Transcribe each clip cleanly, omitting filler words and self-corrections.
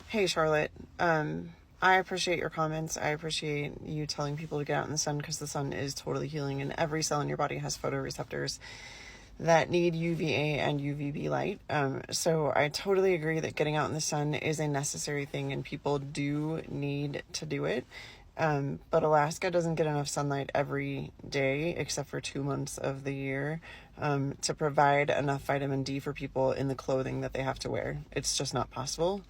Hey, Charlotte. I appreciate your comments. I appreciate you telling people to get out in the sun because the sun is totally healing, and every cell in your body has photoreceptors that need UVA and UVB light. So I totally agree that getting out in the sun is a necessary thing, and people do need to do it. But Alaska doesn't get enough sunlight every day, except for 2 months of the year, to provide enough vitamin D for people in the clothing that they have to wear. It's just not possible.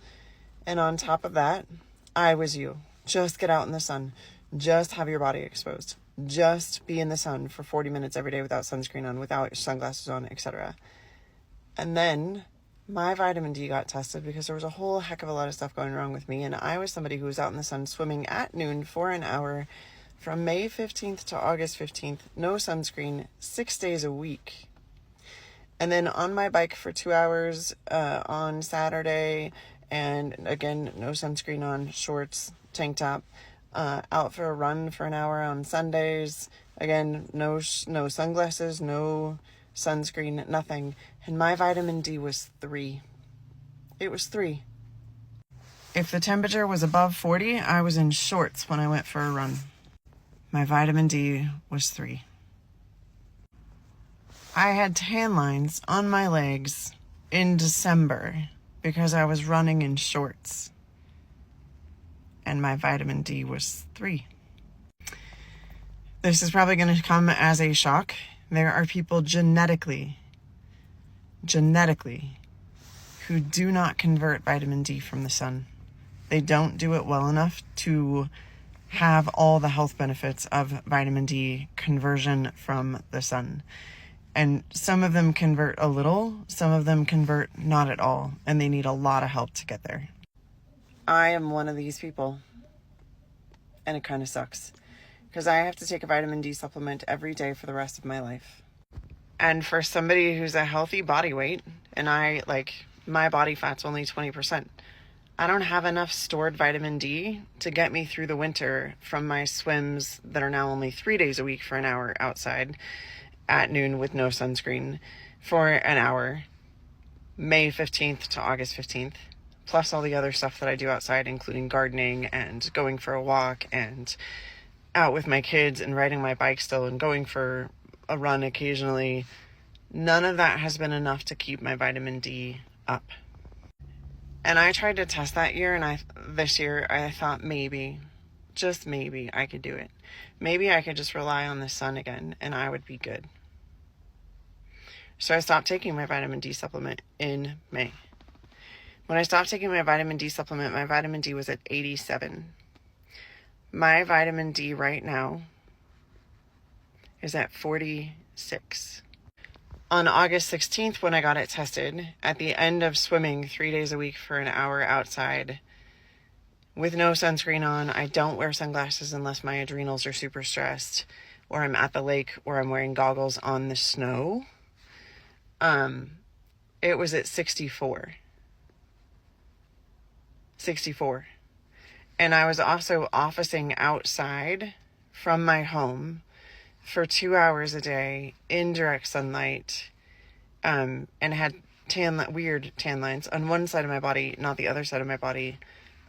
And on top of that, I was you. Just get out in the sun. Just have your body exposed. Just be in the sun for 40 minutes every day without sunscreen on, without sunglasses on, etc. And then my vitamin D got tested because there was a whole heck of a lot of stuff going wrong with me. And I was somebody who was out in the sun swimming at noon for an hour from May 15th to August 15th. No sunscreen, 6 days a week. And then on my bike for 2 hours on Saturday. And again, no sunscreen on, shorts, tank top. Out for a run for an hour on Sundays. Again, no sunglasses, no sunscreen, nothing. And my vitamin D was 3. It was 3. If the temperature was above 40, I was in shorts when I went for a run. My vitamin D was 3. I had tan lines on my legs in December because I was running in shorts. And my vitamin D was 3. This is probably going to come as a shock. There are people genetically, who do not convert vitamin D from the sun. They don't do it well enough to have all the health benefits of vitamin D conversion from the sun. And some of them convert a little, some of them convert not at all, and they need a lot of help to get there. I am one of these people, and it kind of sucks because I have to take a vitamin D supplement every day for the rest of my life. And for somebody who's a healthy body weight, and my body fat's only 20%, I don't have enough stored vitamin D to get me through the winter from my swims that are now only 3 days a week for an hour outside at noon with no sunscreen for an hour, May 15th to August 15th, plus all the other stuff that I do outside, including gardening and going for a walk and out with my kids and riding my bike still and going for a run occasionally. None of that has been enough to keep my vitamin D up. And I tried to test that year, and this year I thought maybe, just maybe, I could do it. Maybe I could just rely on the sun again and I would be good. So I stopped taking my vitamin D supplement in May. When I stopped taking my vitamin D supplement, my vitamin D was at 87. My vitamin D right now is at 46. On August 16th, when I got it tested, at the end of swimming 3 days a week for an hour outside with no sunscreen on, I don't wear sunglasses unless my adrenals are super stressed or I'm at the lake or I'm wearing goggles on the snow. It was at 64. 64. And I was also officing outside from my home for 2 hours a day in direct sunlight, and had weird tan lines on one side of my body, not the other side of my body,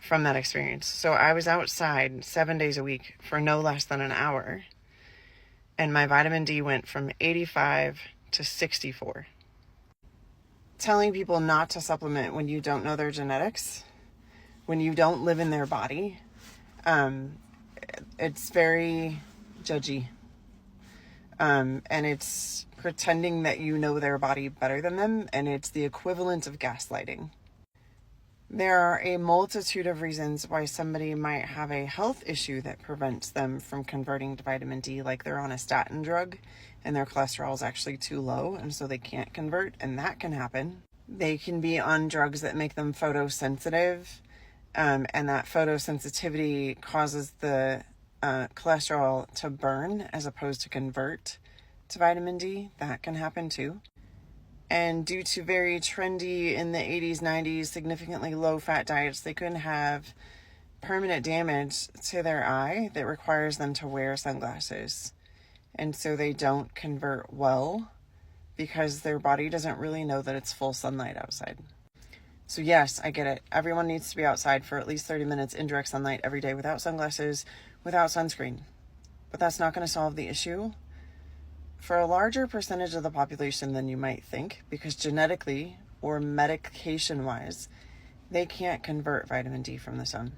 from that experience. So I was outside 7 days a week for no less than an hour, and my vitamin D went from 85 to 64. Telling people not to supplement when you don't know their genetics, when you don't live in their body, it's very judgy. And it's pretending that you know their body better than them, and it's the equivalent of gaslighting. There are a multitude of reasons why somebody might have a health issue that prevents them from converting to vitamin D, like they're on a statin drug and their cholesterol is actually too low, and so they can't convert, and that can happen. They can be on drugs that make them photosensitive, and that photosensitivity causes the cholesterol to burn as opposed to convert to vitamin D. That can happen too. And due to very trendy in the 80s, 90s, significantly low-fat diets, they can have permanent damage to their eye that requires them to wear sunglasses. And so they don't convert well because their body doesn't really know that it's full sunlight outside. So yes, I get it. Everyone needs to be outside for at least 30 minutes in direct sunlight every day without sunglasses, without sunscreen. But that's not going to solve the issue for a larger percentage of the population than you might think, because genetically or medication-wise, they can't convert vitamin D from the sun.